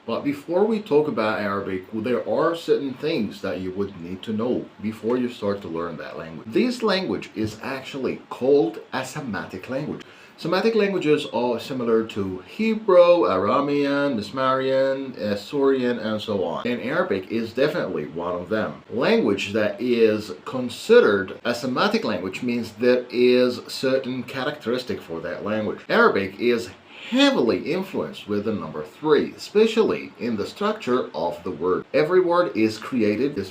But before we talk about Arabic, there are certain things that you would need to know before you start to learn that language. This language is actually called a Sematic language. Semitic languages are similar to Hebrew, Aramean, Mesmerian, Assyrian, and so on. And Arabic is definitely one of them. Language that is considered a Semitic language means there is certain characteristic for that language. Arabic is heavily influenced with the number 3, especially in the structure of the word. Every word is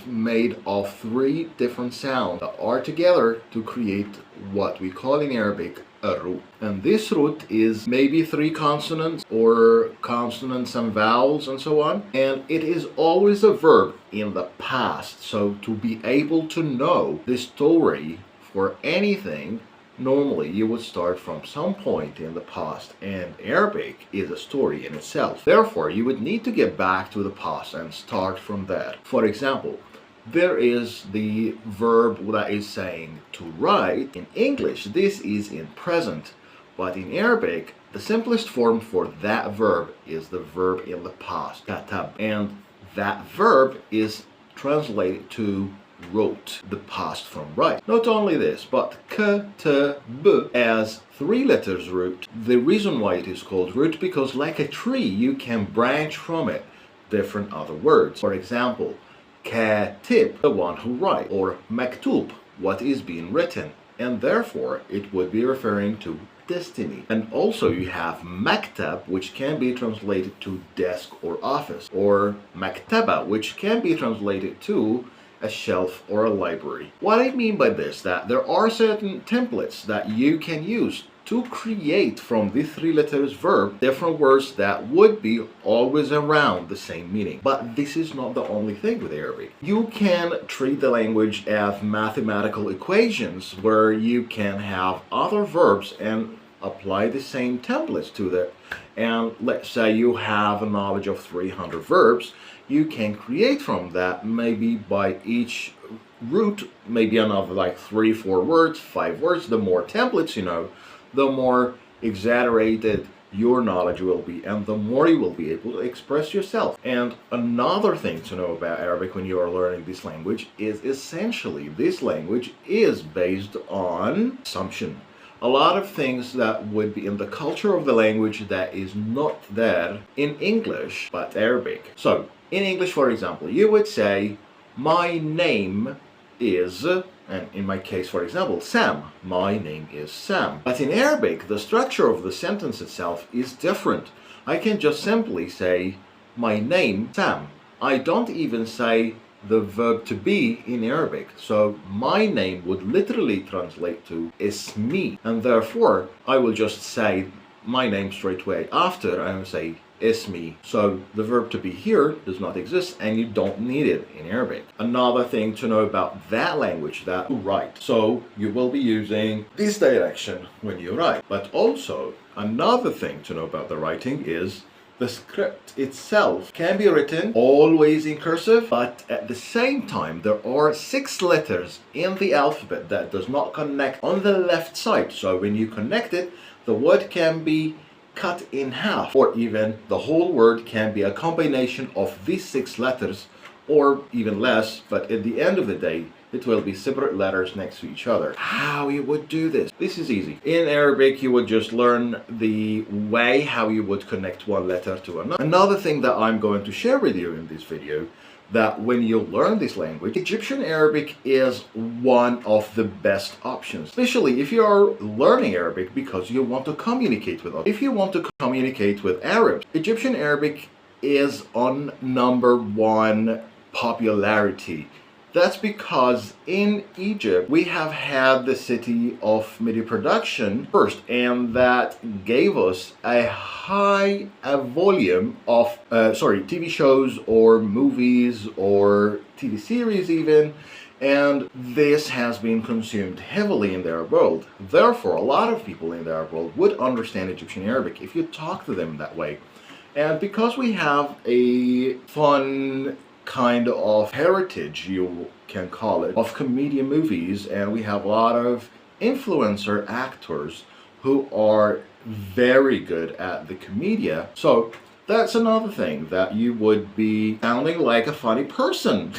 made of 3 different sounds that are together to create what we call in Arabic a root. And this root is maybe 3 consonants or consonants and vowels and so on. And it is always a verb in the past. So to be able to know the story for anything, normally you would start from some point in the past, and Arabic is a story in itself. Therefore, you would need to get back to the past and start from that. For example, there is the verb that is saying to write. In English, this is in present, but in Arabic, the simplest form for that verb is the verb in the past, katab, and that verb is translated to wrote, the past from write. Not only this, but k, t, b as 3 letters root. The reason why it is called root, because like a tree, you can branch from it different other words. For example, katib, the one who writes, or maktub, what is being written, and therefore it would be referring to destiny. And also you have maktab, which can be translated to desk or office, or maktaba, which can be translated to a shelf or a library. What I mean by this, that there are certain templates that you can use to create from the 3 letters verb different words that would be always around the same meaning. But this is not the only thing with Arabic. You can treat the language as mathematical equations where you can have other verbs and apply the same templates to that. And let's say you have a knowledge of 300 verbs, you can create from that maybe by each root, maybe another like 3, 4 words, 5 words. The more templates you know, the more exaggerated your knowledge will be, and the more you will be able to express yourself. And another thing to know about Arabic when you are learning this language is essentially this language is based on assumption. A lot of things that would be in the culture of the language that is not there in English but Arabic. So in English, for example, you would say my name is, and in my case, for example, Sam. My name is Sam. But in Arabic, the structure of the sentence itself is different. I can just simply say my name, Sam. I don't even say the verb to be in Arabic. So my name would literally translate to ismi, and therefore I will just say my name straight away after and say ismi. So the verb to be here does not exist and you don't need it in Arabic. Another thing to know about that language, that you write. So you will be using this direction when you write. But also another thing to know about the writing is the script itself can be written always in cursive, but at the same time there are 6 letters in the alphabet that does not connect on the left side. So when you connect it, the word can be cut in half, or even the whole word can be a combination of these 6 letters, or even less, but at the end of the day it will be separate letters next to each other. How you would do this? This is easy. In Arabic, you would just learn the way how you would connect one letter to another. Another thing that I'm going to share with you in this video, that when you learn this language, Egyptian Arabic is one of the best options, especially if you are learning Arabic because you want to communicate with others. If you want to communicate with Arabs, Egyptian Arabic is on number 1 popularity. That's because in Egypt we have had the city of media production first, and that gave us a high volume of TV shows or movies or TV series even, and this has been consumed heavily in the Arab world. Therefore, a lot of people in the Arab world would understand Egyptian Arabic if you talk to them that way. And because we have a fun kind of heritage, you can call it, of comedian movies, and we have a lot of influencer actors who are very good at the comedia, so That's another thing, that you would be sounding like a funny person.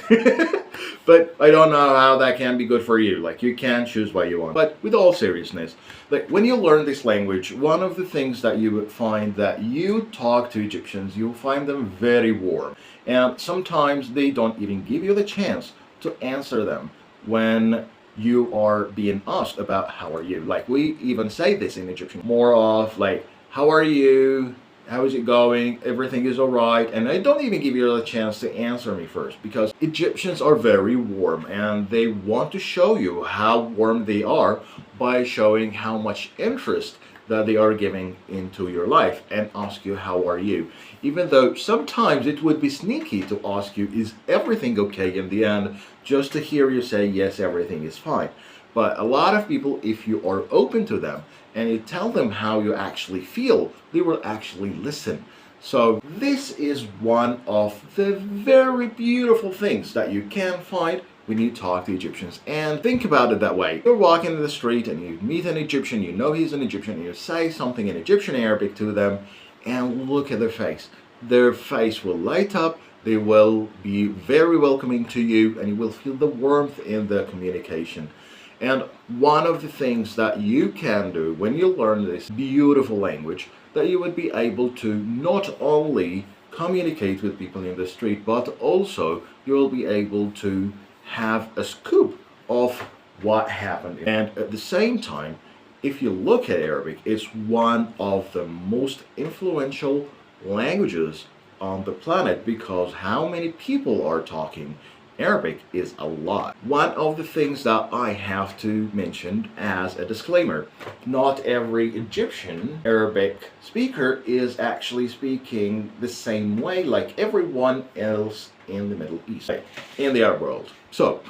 But I don't know how that can be good for you. Like, you can choose what you want. But with all seriousness, like, when you learn this language, one of the things that you would find, that you talk to Egyptians, you'll find them very warm. And sometimes they don't even give you the chance to answer them when you are being asked about how are you. Like, we even say this in Egyptian, more of like, how are you? How is it going? Everything is alright. And I don't even give you a chance to answer me first, because Egyptians are very warm and they want to show you how warm they are by showing how much interest that they are giving into your life and ask you how are you. Even though sometimes it would be sneaky to ask you, is everything okay in the end, just to hear you say yes, everything is fine. But a lot of people, if you are open to them and you tell them how you actually feel, they will actually listen. So this is one of the very beautiful things that you can find when you talk to Egyptians. And think about it that way. You're walking in the street and you meet an Egyptian, you know he's an Egyptian, and you say something in Egyptian Arabic to them, and look at their face. Their face will light up, they will be very welcoming to you, and you will feel the warmth in the communication. And one of the things that you can do when you learn this beautiful language, that you would be able to not only communicate with people in the street, but also you will be able to have a scoop of what happened. And at the same time, if you look at Arabic, it's one of the most influential languages on the planet, because how many people are talking Arabic is a lot. One of the things that I have to mention as a disclaimer, not every Egyptian Arabic speaker is actually speaking the same way like everyone else in the Middle East, in the Arab world. So,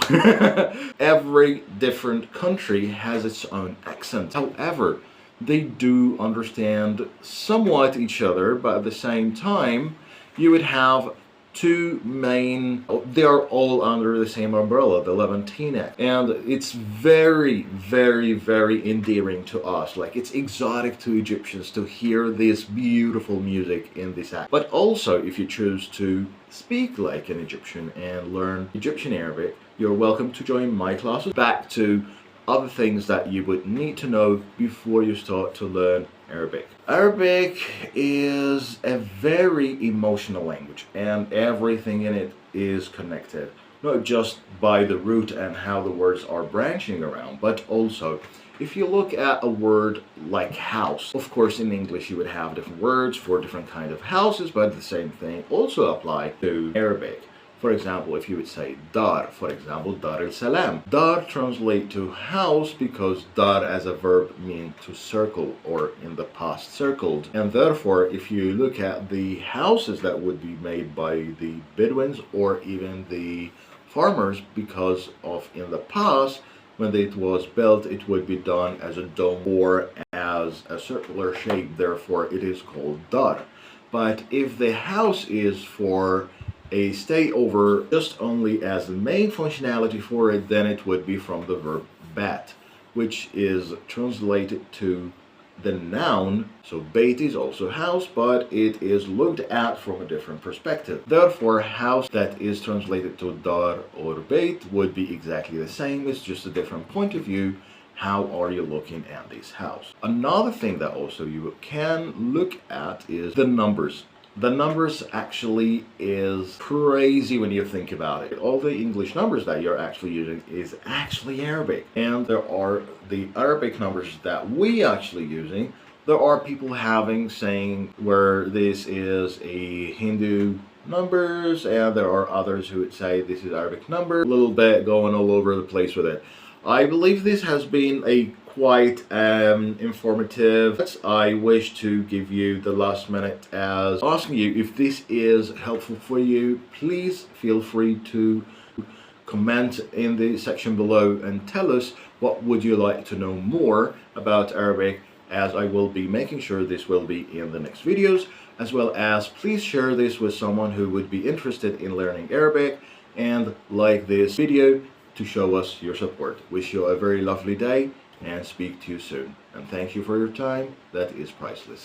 every different country has its own accent. However, they do understand somewhat each other, but at the same time, you would have two main, they are all under the same umbrella, the Levantine. And it's very, very, very endearing to us. Like, it's exotic to Egyptians to hear this beautiful music in this act. But also, if you choose to speak like an Egyptian and learn Egyptian Arabic, you're welcome to join my classes. Back to other things that you would need to know before you start to learn Arabic. Arabic is a very emotional language, and everything in it is connected, not just by the root and how the words are branching around, but also if you look at a word like house. Of course, in English you would have different words for different kinds of houses, but the same thing also apply to Arabic. For example, if you would say dar, for example, dar el-salam. Dar translates to house because dar as a verb means to circle, or in the past circled. And therefore, if you look at the houses that would be made by the Bedouins or even the farmers, because of in the past, when it was built, it would be done as a dome or as a circular shape. Therefore, it is called dar. But if the house is for a stay over just only as the main functionality for it, then it would be from the verb bat, which is translated to the noun. So bait is also house, but it is looked at from a different perspective. Therefore, house that is translated to dar or bait would be exactly the same. It's just a different point of view. How are you looking at this house? Another thing that also you can look at is the numbers. The numbers actually is crazy when you think about it. All the English numbers that you're actually using is actually Arabic. And there are the Arabic numbers that we actually using. There are people saying where this is a Hindu numbers, and there are others who would say this is Arabic number. A little bit going all over the place with it. I believe this has been a quite informative. I wish to give you the last minute as asking you if this is helpful for you. Please feel free to comment in the section below and tell us what would you like to know more about Arabic, as I will be making sure this will be in the next videos, as well as please share this with someone who would be interested in learning Arabic, and like this video to show us your support. Wish you a very lovely day and speak to you soon. And thank you for your time. That is priceless.